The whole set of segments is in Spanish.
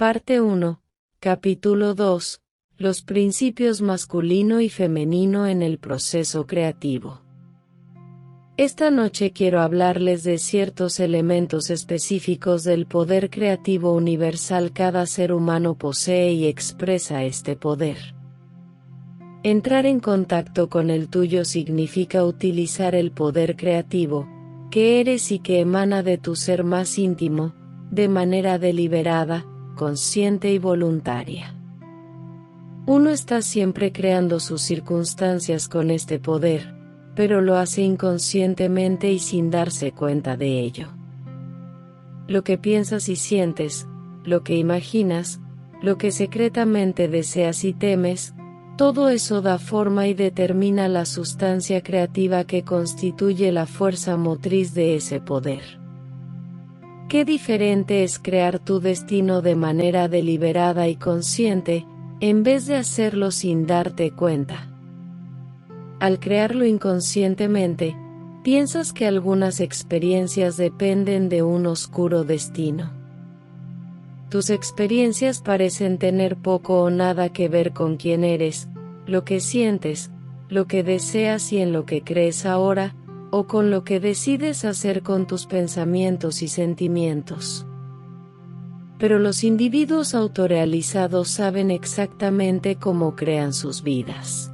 Parte 1, Capítulo 2, Los principios masculino y femenino en el proceso creativo. Esta noche quiero hablarles de ciertos elementos específicos del poder creativo universal. Cada ser humano posee y expresa este poder. Entrar en contacto con el tuyo significa utilizar el poder creativo, que eres y que emana de tu ser más íntimo, de manera deliberada, consciente y voluntaria. Uno está siempre creando sus circunstancias con este poder, pero lo hace inconscientemente y sin darse cuenta de ello. Lo que piensas y sientes, lo que imaginas, lo que secretamente deseas y temes, todo eso da forma y determina la sustancia creativa que constituye la fuerza motriz de ese poder. Qué diferente es crear tu destino de manera deliberada y consciente, en vez de hacerlo sin darte cuenta. Al crearlo inconscientemente, piensas que algunas experiencias dependen de un oscuro destino. Tus experiencias parecen tener poco o nada que ver con quién eres, lo que sientes, lo que deseas y en lo que crees ahora, o con lo que decides hacer con tus pensamientos y sentimientos. Pero los individuos autorrealizados saben exactamente cómo crean sus vidas.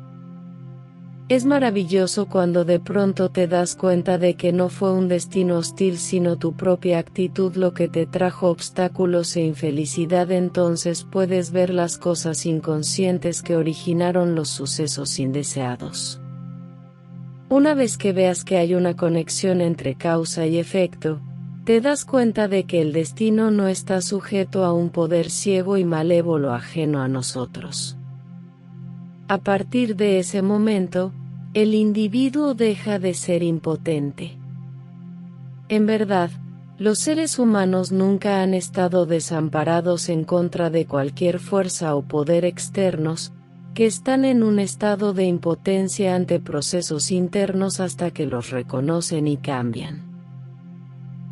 Es maravilloso cuando de pronto te das cuenta de que no fue un destino hostil sino tu propia actitud lo que te trajo obstáculos e infelicidad. Entonces puedes ver las cosas inconscientes que originaron los sucesos indeseados. Una vez que veas que hay una conexión entre causa y efecto, te das cuenta de que el destino no está sujeto a un poder ciego y malévolo ajeno a nosotros. A partir de ese momento, el individuo deja de ser impotente. En verdad, los seres humanos nunca han estado desamparados en contra de cualquier fuerza o poder externos, que están en un estado de impotencia ante procesos internos hasta que los reconocen y cambian.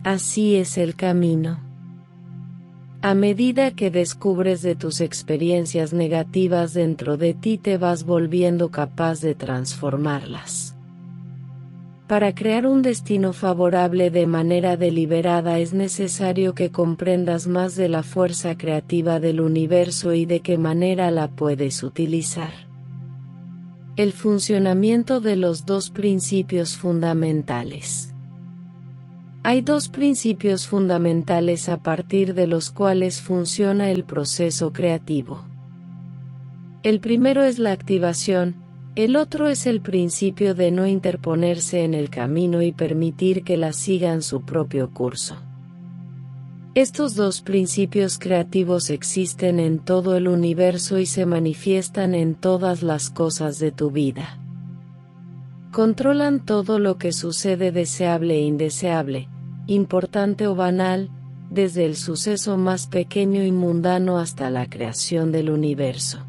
Así es el camino. A medida que descubres de tus experiencias negativas dentro de ti te vas volviendo capaz de transformarlas. Para crear un destino favorable de manera deliberada es necesario que comprendas más de la fuerza creativa del universo y de qué manera la puedes utilizar. El funcionamiento de los dos principios fundamentales. Hay dos principios fundamentales a partir de los cuales funciona el proceso creativo. El primero es la activación, el otro es el principio de no interponerse en el camino y permitir que las sigan su propio curso. Estos dos principios creativos existen en todo el universo y se manifiestan en todas las cosas de tu vida. Controlan todo lo que sucede deseable e indeseable, importante o banal, desde el suceso más pequeño y mundano hasta la creación del universo.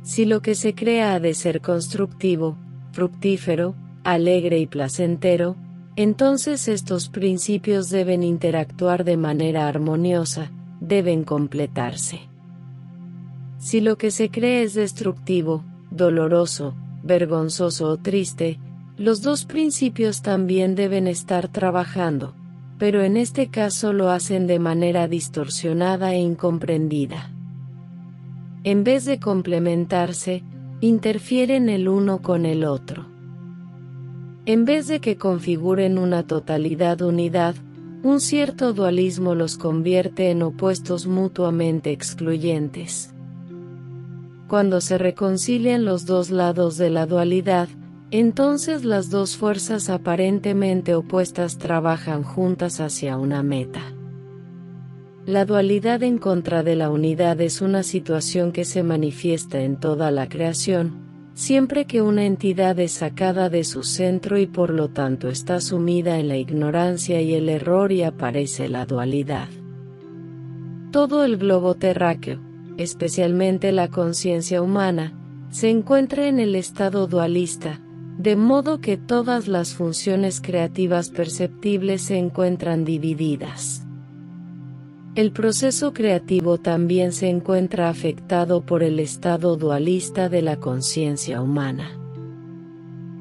Si lo que se crea ha de ser constructivo, fructífero, alegre y placentero, entonces estos principios deben interactuar de manera armoniosa, deben completarse. Si lo que se cree es destructivo, doloroso, vergonzoso o triste, los dos principios también deben estar trabajando, pero en este caso lo hacen de manera distorsionada e incomprendida. En vez de complementarse, interfieren el uno con el otro. En vez de que configuren una totalidad unidad, un cierto dualismo los convierte en opuestos mutuamente excluyentes. Cuando se reconcilian los dos lados de la dualidad, entonces las dos fuerzas aparentemente opuestas trabajan juntas hacia una meta. La dualidad en contra de la unidad es una situación que se manifiesta en toda la creación, siempre que una entidad es sacada de su centro y por lo tanto está sumida en la ignorancia y el error y aparece la dualidad. Todo el globo terráqueo, especialmente la conciencia humana, se encuentra en el estado dualista, de modo que todas las funciones creativas perceptibles se encuentran divididas. El proceso creativo también se encuentra afectado por el estado dualista de la conciencia humana.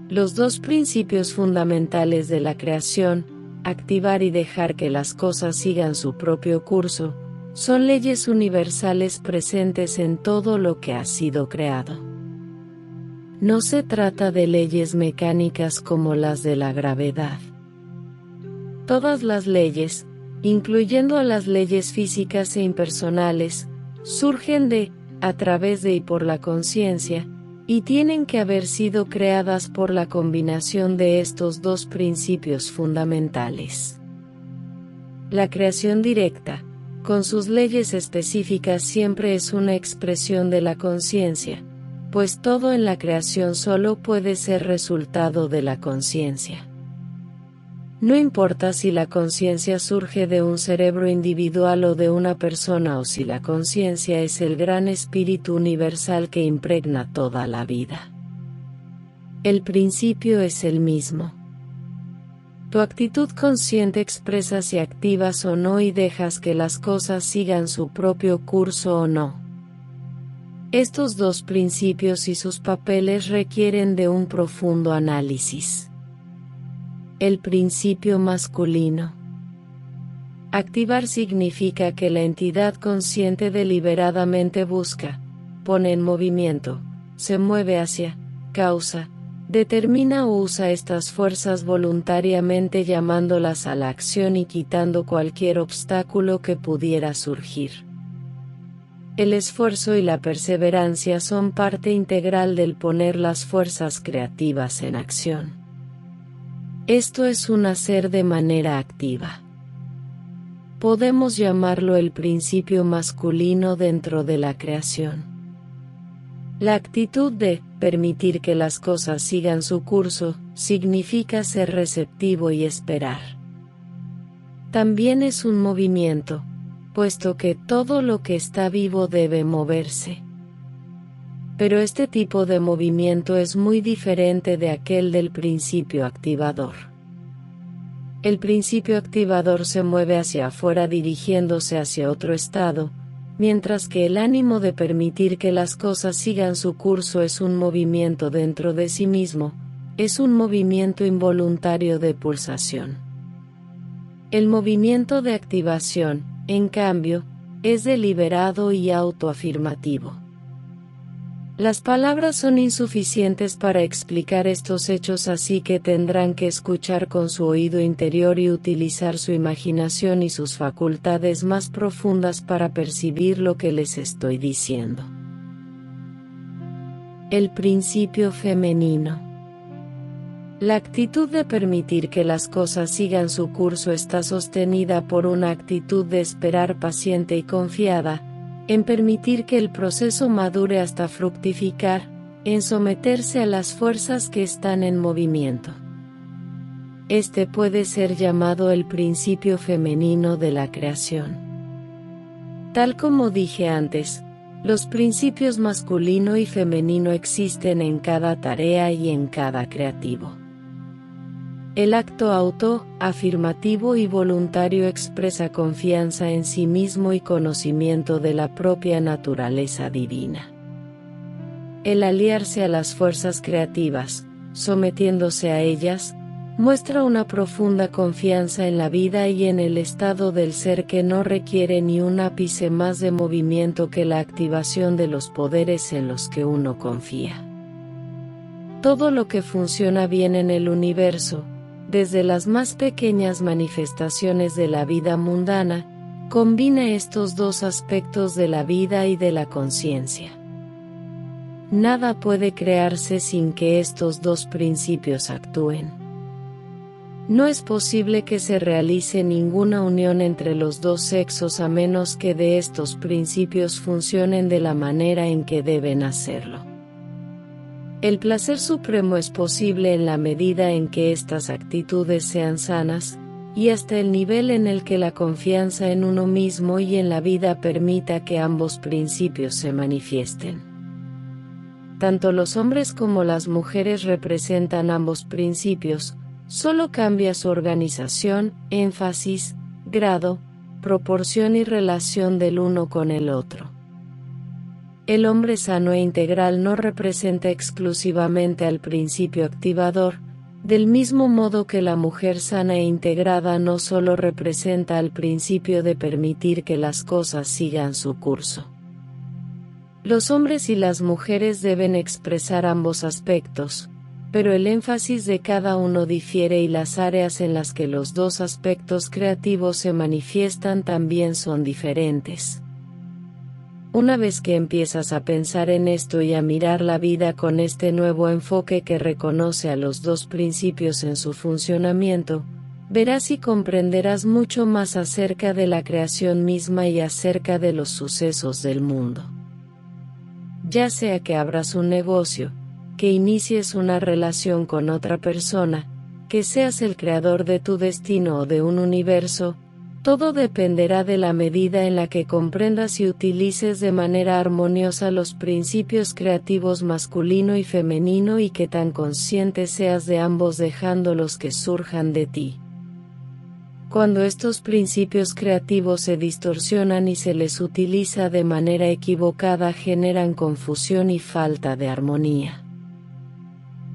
Los dos principios fundamentales de la creación, activar y dejar que las cosas sigan su propio curso, son leyes universales presentes en todo lo que ha sido creado. No se trata de leyes mecánicas como las de la gravedad. Todas las leyes, incluyendo las leyes físicas e impersonales, surgen de, a través de y por la conciencia, y tienen que haber sido creadas por la combinación de estos dos principios fundamentales. La creación directa, con sus leyes específicas, siempre es una expresión de la conciencia, pues todo en la creación solo puede ser resultado de la conciencia. No importa si la conciencia surge de un cerebro individual o de una persona, o si la conciencia es el gran espíritu universal que impregna toda la vida. El principio es el mismo. Tu actitud consciente expresa si activas o no y dejas que las cosas sigan su propio curso o no. Estos dos principios y sus papeles requieren de un profundo análisis. El principio masculino. Activar significa que la entidad consciente deliberadamente busca, pone en movimiento, se mueve hacia, causa, determina o usa estas fuerzas voluntariamente, llamándolas a la acción y quitando cualquier obstáculo que pudiera surgir. El esfuerzo y la perseverancia son parte integral del poner las fuerzas creativas en acción. Esto es un hacer de manera activa. Podemos llamarlo el principio masculino dentro de la creación. La actitud de permitir que las cosas sigan su curso significa ser receptivo y esperar. También es un movimiento, puesto que todo lo que está vivo debe moverse. Pero este tipo de movimiento es muy diferente de aquel del principio activador. El principio activador se mueve hacia afuera dirigiéndose hacia otro estado, mientras que el ánimo de permitir que las cosas sigan su curso es un movimiento dentro de sí mismo, es un movimiento involuntario de pulsación. El movimiento de activación, en cambio, es deliberado y autoafirmativo. Las palabras son insuficientes para explicar estos hechos, así que tendrán que escuchar con su oído interior y utilizar su imaginación y sus facultades más profundas para percibir lo que les estoy diciendo. El principio femenino. La actitud de permitir que las cosas sigan su curso está sostenida por una actitud de esperar paciente y confiada, en permitir que el proceso madure hasta fructificar, en someterse a las fuerzas que están en movimiento. Este puede ser llamado el principio femenino de la creación. Tal como dije antes, los principios masculino y femenino existen en cada tarea y en cada creativo. El acto auto-afirmativo y voluntario expresa confianza en sí mismo y conocimiento de la propia naturaleza divina. El aliarse a las fuerzas creativas, sometiéndose a ellas, muestra una profunda confianza en la vida y en el estado del ser que no requiere ni un ápice más de movimiento que la activación de los poderes en los que uno confía. Todo lo que funciona bien en el universo, desde las más pequeñas manifestaciones de la vida mundana, combina estos dos aspectos de la vida y de la conciencia. Nada puede crearse sin que estos dos principios actúen. No es posible que se realice ninguna unión entre los dos sexos a menos que de estos principios funcionen de la manera en que deben hacerlo. El placer supremo es posible en la medida en que estas actitudes sean sanas, y hasta el nivel en el que la confianza en uno mismo y en la vida permita que ambos principios se manifiesten. Tanto los hombres como las mujeres representan ambos principios, solo cambia su organización, énfasis, grado, proporción y relación del uno con el otro. El hombre sano e integral no representa exclusivamente al principio activador, del mismo modo que la mujer sana e integrada no solo representa al principio de permitir que las cosas sigan su curso. Los hombres y las mujeres deben expresar ambos aspectos, pero el énfasis de cada uno difiere y las áreas en las que los dos aspectos creativos se manifiestan también son diferentes. Una vez que empiezas a pensar en esto y a mirar la vida con este nuevo enfoque que reconoce a los dos principios en su funcionamiento, verás y comprenderás mucho más acerca de la creación misma y acerca de los sucesos del mundo. Ya sea que abras un negocio, que inicies una relación con otra persona, que seas el creador de tu destino o de un universo, todo dependerá de la medida en la que comprendas y utilices de manera armoniosa los principios creativos masculino y femenino y que tan consciente seas de ambos dejándolos que surjan de ti. Cuando estos principios creativos se distorsionan y se les utiliza de manera equivocada, generan confusión y falta de armonía.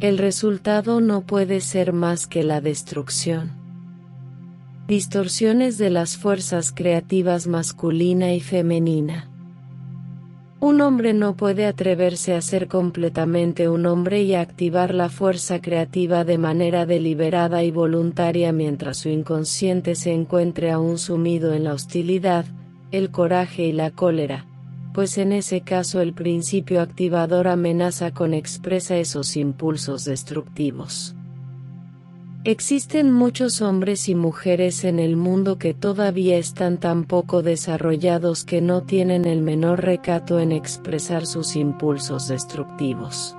El resultado no puede ser más que la destrucción. Distorsiones de las fuerzas creativas masculina y femenina. Un hombre no puede atreverse a ser completamente un hombre y a activar la fuerza creativa de manera deliberada y voluntaria mientras su inconsciente se encuentre aún sumido en la hostilidad, el coraje y la cólera, pues en ese caso el principio activador amenaza con expresa esos impulsos destructivos. Existen muchos hombres y mujeres en el mundo que todavía están tan poco desarrollados que no tienen el menor recato en expresar sus impulsos destructivos.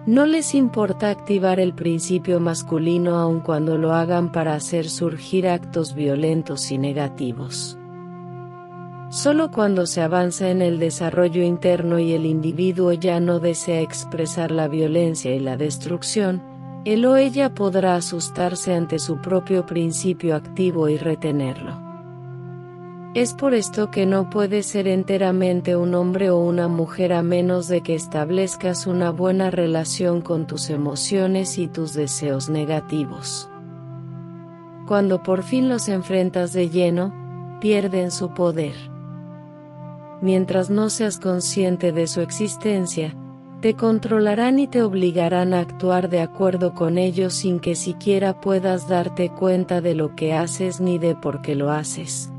No les importa activar el principio masculino aun cuando lo hagan para hacer surgir actos violentos y negativos. Solo cuando se avanza en el desarrollo interno y el individuo ya no desea expresar la violencia y la destrucción, él o ella podrá asustarse ante su propio principio activo y retenerlo. Es por esto que no puedes ser enteramente un hombre o una mujer a menos de que establezcas una buena relación con tus emociones y tus deseos negativos. Cuando por fin los enfrentas de lleno, pierden su poder. Mientras no seas consciente de su existencia, te controlarán y te obligarán a actuar de acuerdo con ellos sin que siquiera puedas darte cuenta de lo que haces ni de por qué lo haces.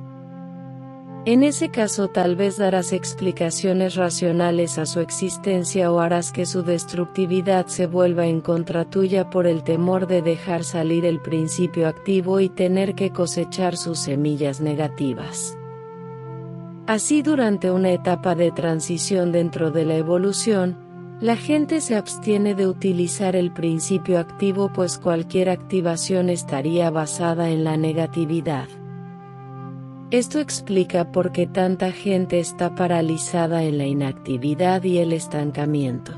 En ese caso tal vez darás explicaciones racionales a su existencia o harás que su destructividad se vuelva en contra tuya por el temor de dejar salir el principio activo y tener que cosechar sus semillas negativas. Así, durante una etapa de transición dentro de la evolución, la gente se abstiene de utilizar el principio activo pues cualquier activación estaría basada en la negatividad. Esto explica por qué tanta gente está paralizada en la inactividad y el estancamiento.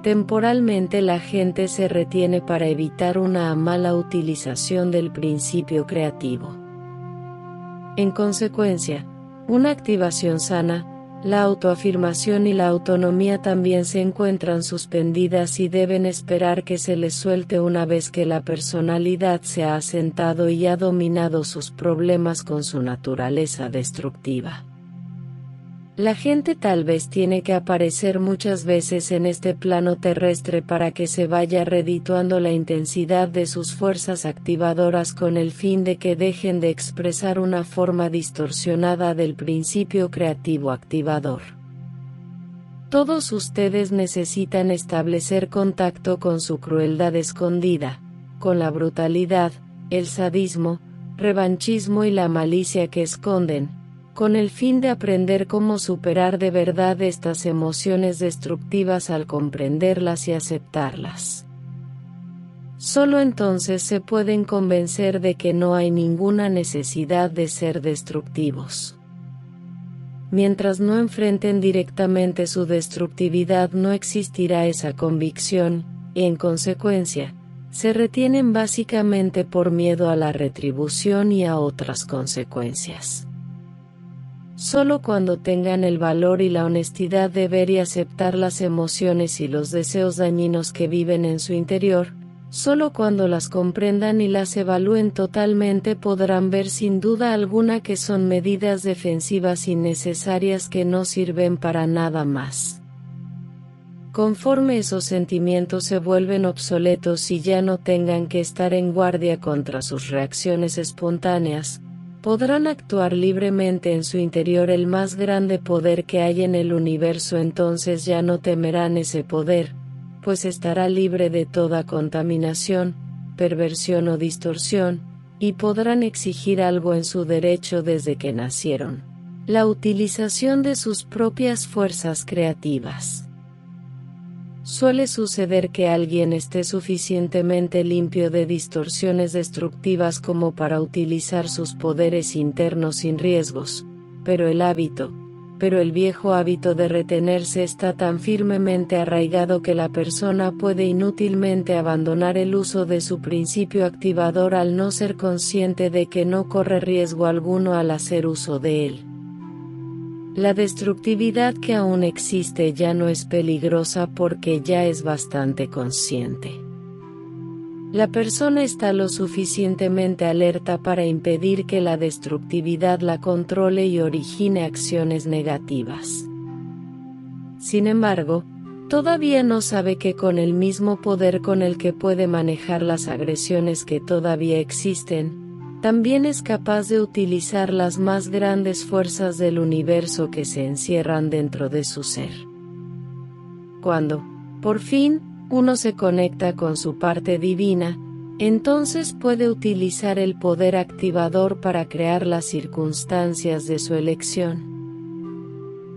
Temporalmente la gente se retiene para evitar una mala utilización del principio creativo. En consecuencia, una activación sana, la autoafirmación y la autonomía también se encuentran suspendidas y deben esperar que se les suelte una vez que la personalidad se ha asentado y ha dominado sus problemas con su naturaleza destructiva. La gente tal vez tiene que aparecer muchas veces en este plano terrestre para que se vaya redituando la intensidad de sus fuerzas activadoras con el fin de que dejen de expresar una forma distorsionada del principio creativo activador. Todos ustedes necesitan establecer contacto con su crueldad escondida, con la brutalidad, el sadismo, revanchismo y la malicia que esconden, con el fin de aprender cómo superar de verdad estas emociones destructivas al comprenderlas y aceptarlas. Solo entonces se pueden convencer de que no hay ninguna necesidad de ser destructivos. Mientras no enfrenten directamente su destructividad no existirá esa convicción, y en consecuencia, se retienen básicamente por miedo a la retribución y a otras consecuencias. Solo cuando tengan el valor y la honestidad de ver y aceptar las emociones y los deseos dañinos que viven en su interior, solo cuando las comprendan y las evalúen totalmente podrán ver sin duda alguna que son medidas defensivas innecesarias que no sirven para nada más. Conforme esos sentimientos se vuelven obsoletos y ya no tengan que estar en guardia contra sus reacciones espontáneas, podrán actuar libremente en su interior el más grande poder que hay en el universo. Entonces ya no temerán ese poder, pues estará libre de toda contaminación, perversión o distorsión, y podrán exigir algo en su derecho desde que nacieron: la utilización de sus propias fuerzas creativas. Suele suceder que alguien esté suficientemente limpio de distorsiones destructivas como para utilizar sus poderes internos sin riesgos, pero el viejo hábito de retenerse está tan firmemente arraigado que la persona puede inútilmente abandonar el uso de su principio activador al no ser consciente de que no corre riesgo alguno al hacer uso de él. La destructividad que aún existe ya no es peligrosa porque ya es bastante consciente. La persona está lo suficientemente alerta para impedir que la destructividad la controle y origine acciones negativas. Sin embargo, todavía no sabe que con el mismo poder con el que puede manejar las agresiones que todavía existen, también es capaz de utilizar las más grandes fuerzas del universo que se encierran dentro de su ser. Cuando, por fin, uno se conecta con su parte divina, entonces puede utilizar el poder activador para crear las circunstancias de su elección.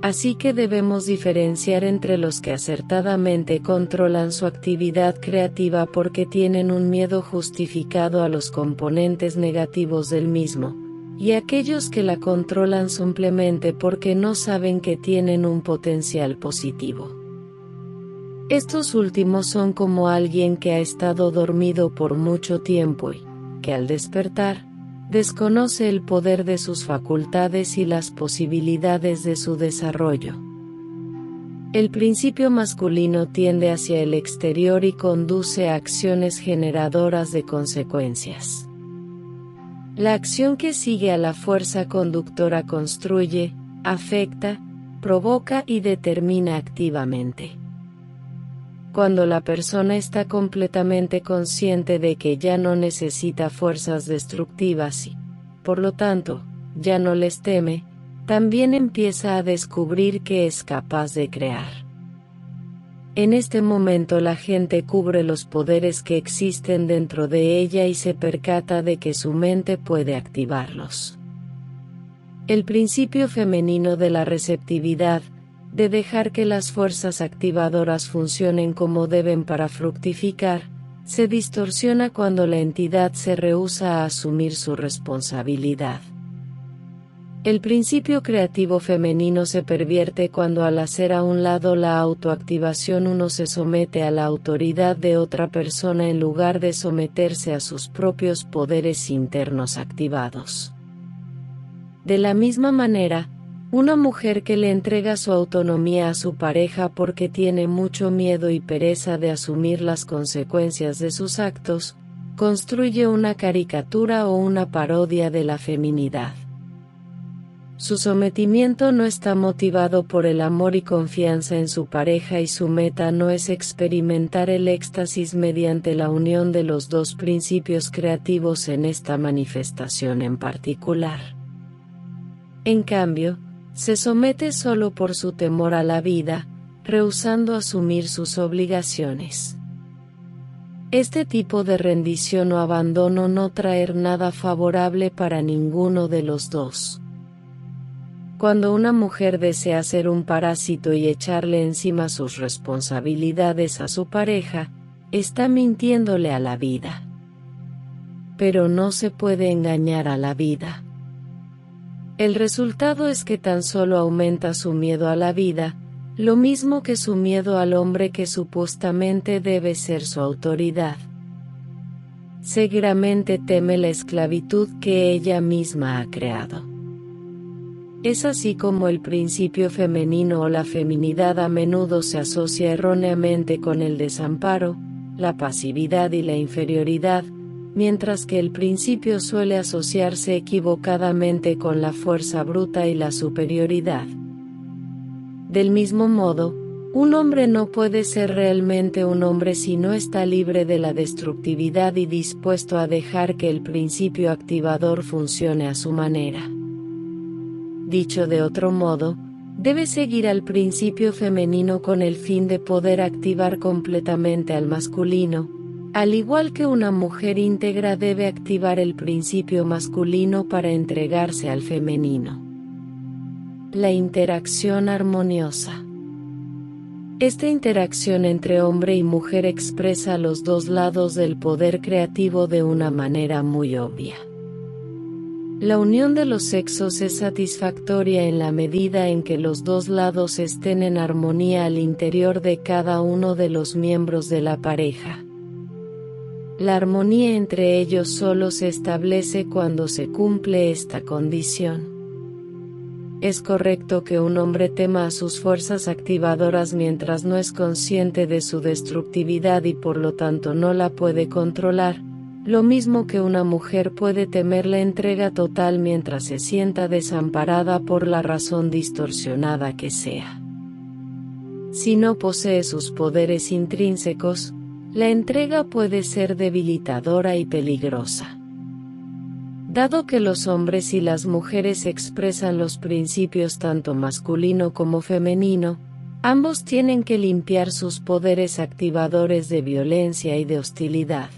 Así que debemos diferenciar entre los que acertadamente controlan su actividad creativa porque tienen un miedo justificado a los componentes negativos del mismo, y aquellos que la controlan simplemente porque no saben que tienen un potencial positivo. Estos últimos son como alguien que ha estado dormido por mucho tiempo y, que al despertar, desconoce el poder de sus facultades y las posibilidades de su desarrollo. El principio masculino tiende hacia el exterior y conduce a acciones generadoras de consecuencias. La acción que sigue a la fuerza conductora construye, afecta, provoca y determina activamente. Cuando la persona está completamente consciente de que ya no necesita fuerzas destructivas y, por lo tanto, ya no les teme, también empieza a descubrir que es capaz de crear. En este momento la gente cubre los poderes que existen dentro de ella y se percata de que su mente puede activarlos. El principio femenino de la receptividad, de dejar que las fuerzas activadoras funcionen como deben para fructificar, se distorsiona cuando la entidad se rehúsa a asumir su responsabilidad. El principio creativo femenino se pervierte cuando al hacer a un lado la autoactivación uno se somete a la autoridad de otra persona en lugar de someterse a sus propios poderes internos activados. De la misma manera, una mujer que le entrega su autonomía a su pareja porque tiene mucho miedo y pereza de asumir las consecuencias de sus actos, construye una caricatura o una parodia de la feminidad. Su sometimiento no está motivado por el amor y confianza en su pareja y su meta no es experimentar el éxtasis mediante la unión de los dos principios creativos en esta manifestación en particular. En cambio, se somete solo por su temor a la vida, rehusando asumir sus obligaciones. Este tipo de rendición o abandono no trae nada favorable para ninguno de los dos. Cuando una mujer desea ser un parásito y echarle encima sus responsabilidades a su pareja, está mintiéndole a la vida. Pero no se puede engañar a la vida. El resultado es que tan solo aumenta su miedo a la vida, lo mismo que su miedo al hombre que supuestamente debe ser su autoridad. seguramente teme la esclavitud que ella misma ha creado. Es así como el principio femenino o la feminidad a menudo se asocia erróneamente con el desamparo, la pasividad y la inferioridad, mientras que el principio suele asociarse equivocadamente con la fuerza bruta y la superioridad. Del mismo modo, un hombre no puede ser realmente un hombre si no está libre de la destructividad y dispuesto a dejar que el principio activador funcione a su manera. Dicho de otro modo, debe seguir al principio femenino con el fin de poder activar completamente al masculino, al igual que una mujer íntegra debe activar el principio masculino para entregarse al femenino. La interacción armoniosa. Esta interacción entre hombre y mujer expresa los dos lados del poder creativo de una manera muy obvia. La unión de los sexos es satisfactoria en la medida en que los dos lados estén en armonía al interior de cada uno de los miembros de la pareja. La armonía entre ellos solo se establece cuando se cumple esta condición. Es correcto que un hombre tema a sus fuerzas activadoras mientras no es consciente de su destructividad y por lo tanto no la puede controlar, lo mismo que una mujer puede temer la entrega total mientras se sienta desamparada por la razón distorsionada que sea. Si no posee sus poderes intrínsecos, la entrega puede ser debilitadora y peligrosa. Dado que los hombres y las mujeres expresan los principios tanto masculino como femenino, ambos tienen que limpiar sus poderes activadores de violencia y de hostilidad.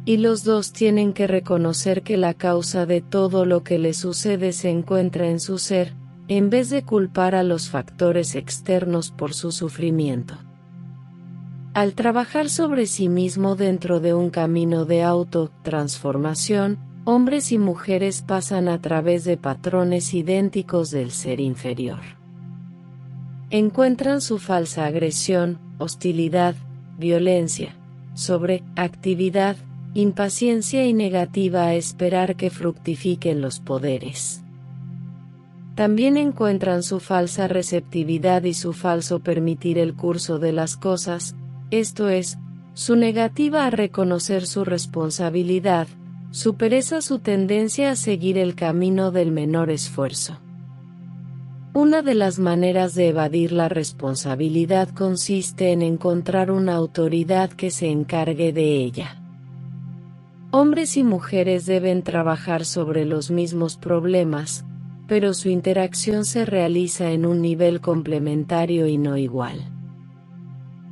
Y los dos tienen que reconocer que la causa de todo lo que les sucede se encuentra en su ser, en vez de culpar a los factores externos por su sufrimiento. Al trabajar sobre sí mismo dentro de un camino de auto-transformación, hombres y mujeres pasan a través de patrones idénticos del ser inferior. Encuentran su falsa agresión, hostilidad, violencia, sobreactividad, impaciencia y negativa a esperar que fructifiquen los poderes. También encuentran su falsa receptividad y su falso permitir el curso de las cosas, esto es, su negativa a reconocer su responsabilidad, su pereza, su tendencia a seguir el camino del menor esfuerzo. Una de las maneras de evadir la responsabilidad consiste en encontrar una autoridad que se encargue de ella. Hombres y mujeres deben trabajar sobre los mismos problemas, pero su interacción se realiza en un nivel complementario y no igual.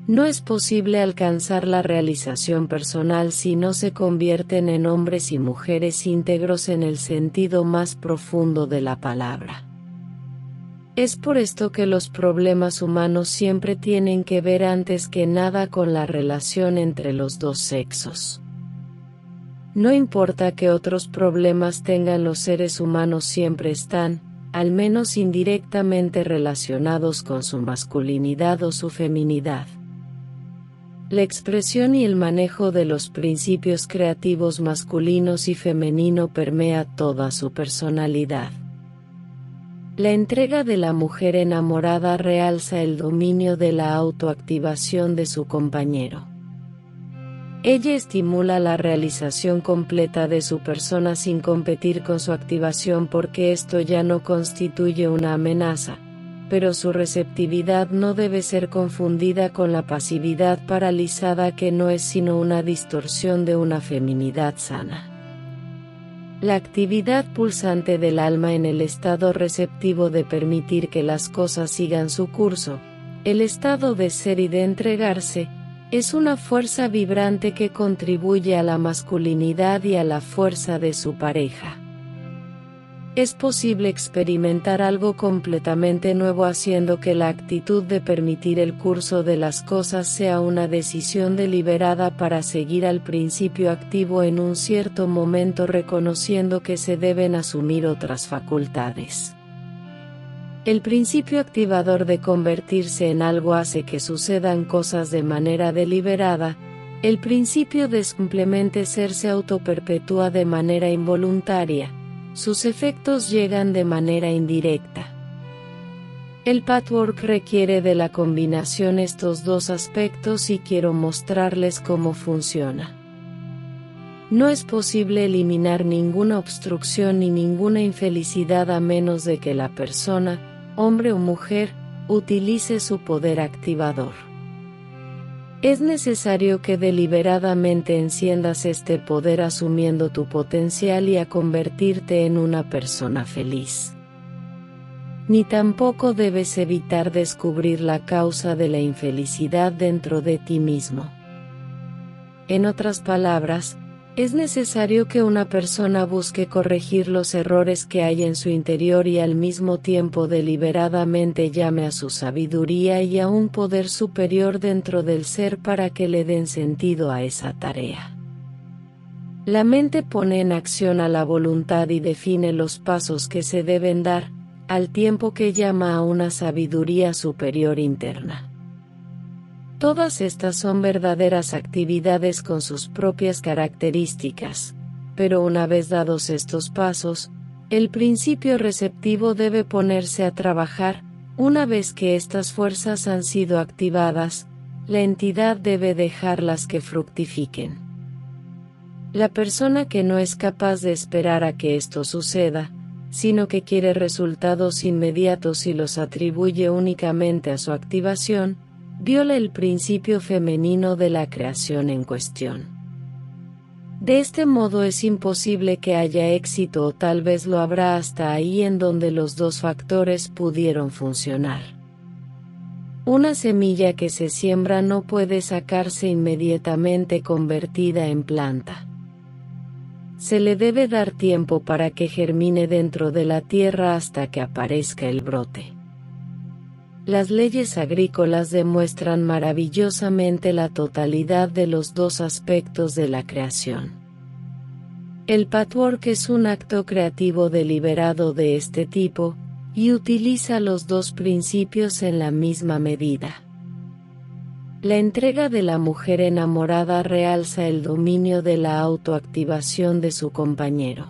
No es posible alcanzar la realización personal si no se convierten en hombres y mujeres íntegros en el sentido más profundo de la palabra. Es por esto que los problemas humanos siempre tienen que ver antes que nada con la relación entre los dos sexos. No importa qué otros problemas tengan los seres humanos, siempre están, al menos indirectamente, relacionados con su masculinidad o su feminidad. La expresión y el manejo de los principios creativos masculinos y femenino permea toda su personalidad. La entrega de la mujer enamorada realza el dominio de la autoactivación de su compañero. Ella estimula la realización completa de su persona sin competir con su activación porque esto ya no constituye una amenaza, pero su receptividad no debe ser confundida con la pasividad paralizada que no es sino una distorsión de una feminidad sana. La actividad pulsante del alma en el estado receptivo de permitir que las cosas sigan su curso, el estado de ser y de entregarse, es una fuerza vibrante que contribuye a la masculinidad y a la fuerza de su pareja. Es posible experimentar algo completamente nuevo haciendo que la actitud de permitir el curso de las cosas sea una decisión deliberada para seguir al principio activo en un cierto momento, reconociendo que se deben asumir otras facultades. El principio activador de convertirse en algo hace que sucedan cosas de manera deliberada, El principio de simplemente ser se autoperpetúa de manera involuntaria, sus efectos llegan de manera indirecta. El patchwork requiere de la combinación estos dos aspectos y quiero mostrarles cómo funciona. No es posible eliminar ninguna obstrucción ni ninguna infelicidad a menos de que la persona, hombre o mujer, utilice su poder activador. Es necesario que deliberadamente enciendas este poder asumiendo tu potencial y a convertirte en una persona feliz. Ni tampoco debes evitar descubrir la causa de la infelicidad dentro de ti mismo. En otras palabras, es necesario que una persona busque corregir los errores que hay en su interior y al mismo tiempo deliberadamente llame a su sabiduría y a un poder superior dentro del ser para que le den sentido a esa tarea. La mente pone en acción a la voluntad y define los pasos que se deben dar, al tiempo que llama a una sabiduría superior interna. Todas estas son verdaderas actividades con sus propias características, pero una vez dados estos pasos, el principio receptivo debe ponerse a trabajar. Una vez que estas fuerzas han sido activadas, la entidad debe dejarlas que fructifiquen. La persona que no es capaz de esperar a que esto suceda, sino que quiere resultados inmediatos y los atribuye únicamente a su activación, viola el principio femenino de la creación en cuestión. De este modo es imposible que haya éxito o tal vez lo habrá hasta ahí en donde los dos factores pudieron funcionar. Una semilla que se siembra no puede sacarse inmediatamente convertida en planta. Se le debe dar tiempo para que germine dentro de la tierra hasta que aparezca el brote. Las leyes agrícolas demuestran maravillosamente la totalidad de los dos aspectos de la creación. El patchwork es un acto creativo deliberado de este tipo, y utiliza los dos principios en la misma medida. La entrega de la mujer enamorada realza el dominio de la autoactivación de su compañero.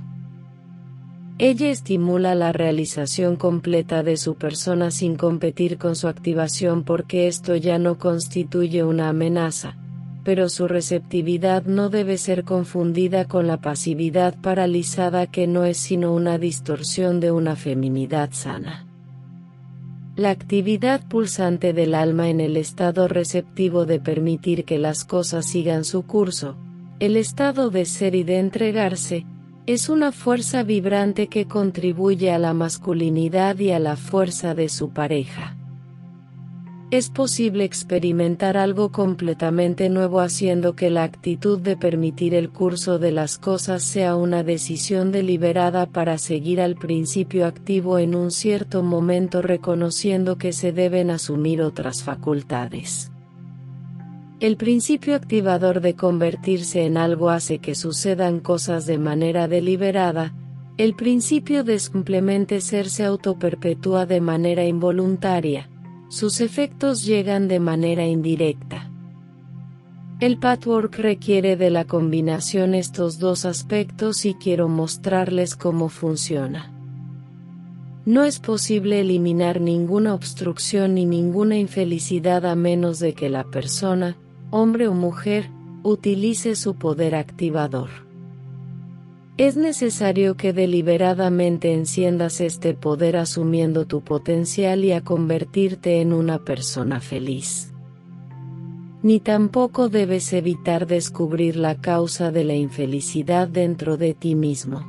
Ella estimula la realización completa de su persona sin competir con su activación porque esto ya no constituye una amenaza, pero su receptividad no debe ser confundida con la pasividad paralizada que no es sino una distorsión de una feminidad sana. La actividad pulsante del alma en el estado receptivo de permitir que las cosas sigan su curso, el estado de ser y de entregarse, es una fuerza vibrante que contribuye a la masculinidad y a la fuerza de su pareja. Es posible experimentar algo completamente nuevo haciendo que la actitud de permitir el curso de las cosas sea una decisión deliberada para seguir al principio activo en un cierto momento reconociendo que se deben asumir otras facultades. El principio activador de convertirse en algo hace que sucedan cosas de manera deliberada. El principio de simplemente ser se autoperpetúa de manera involuntaria. Sus efectos llegan de manera indirecta. El patchwork requiere de la combinación estos dos aspectos y quiero mostrarles cómo funciona. No es posible eliminar ninguna obstrucción ni ninguna infelicidad a menos de que la persona, hombre o mujer, utilice su poder activador. Es necesario que deliberadamente enciendas este poder asumiendo tu potencial y a convertirte en una persona feliz. Ni tampoco debes evitar descubrir la causa de la infelicidad dentro de ti mismo.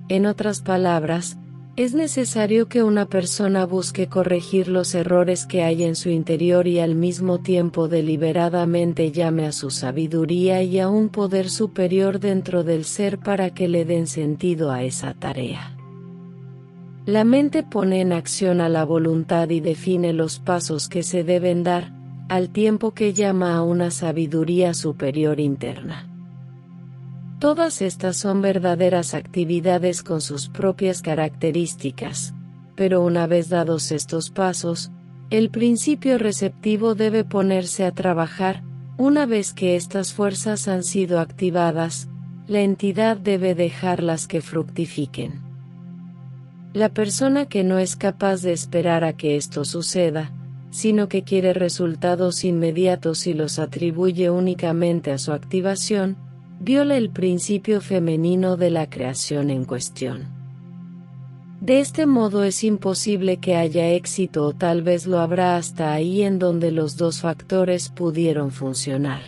En otras palabras, es necesario que una persona busque corregir los errores que hay en su interior y al mismo tiempo deliberadamente llame a su sabiduría y a un poder superior dentro del ser para que le den sentido a esa tarea. La mente pone en acción a la voluntad y define los pasos que se deben dar, al tiempo que llama a una sabiduría superior interna. Todas estas son verdaderas actividades con sus propias características, pero una vez dados estos pasos, el principio receptivo debe ponerse a trabajar. Una vez que estas fuerzas han sido activadas, la entidad debe dejarlas que fructifiquen. La persona que no es capaz de esperar a que esto suceda, sino que quiere resultados inmediatos y los atribuye únicamente a su activación, viola el principio femenino de la creación en cuestión. De este modo es imposible que haya éxito, o tal vez lo habrá hasta ahí en donde los dos factores pudieron funcionar.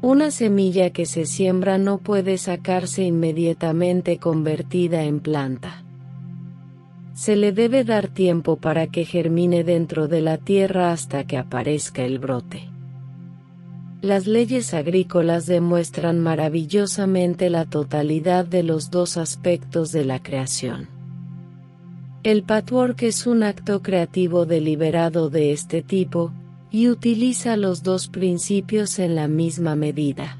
Una semilla que se siembra no puede sacarse inmediatamente convertida en planta. Se le debe dar tiempo para que germine dentro de la tierra hasta que aparezca el brote. Las leyes agrícolas demuestran maravillosamente la totalidad de los dos aspectos de la creación. El patchwork es un acto creativo deliberado de este tipo, y utiliza los dos principios en la misma medida.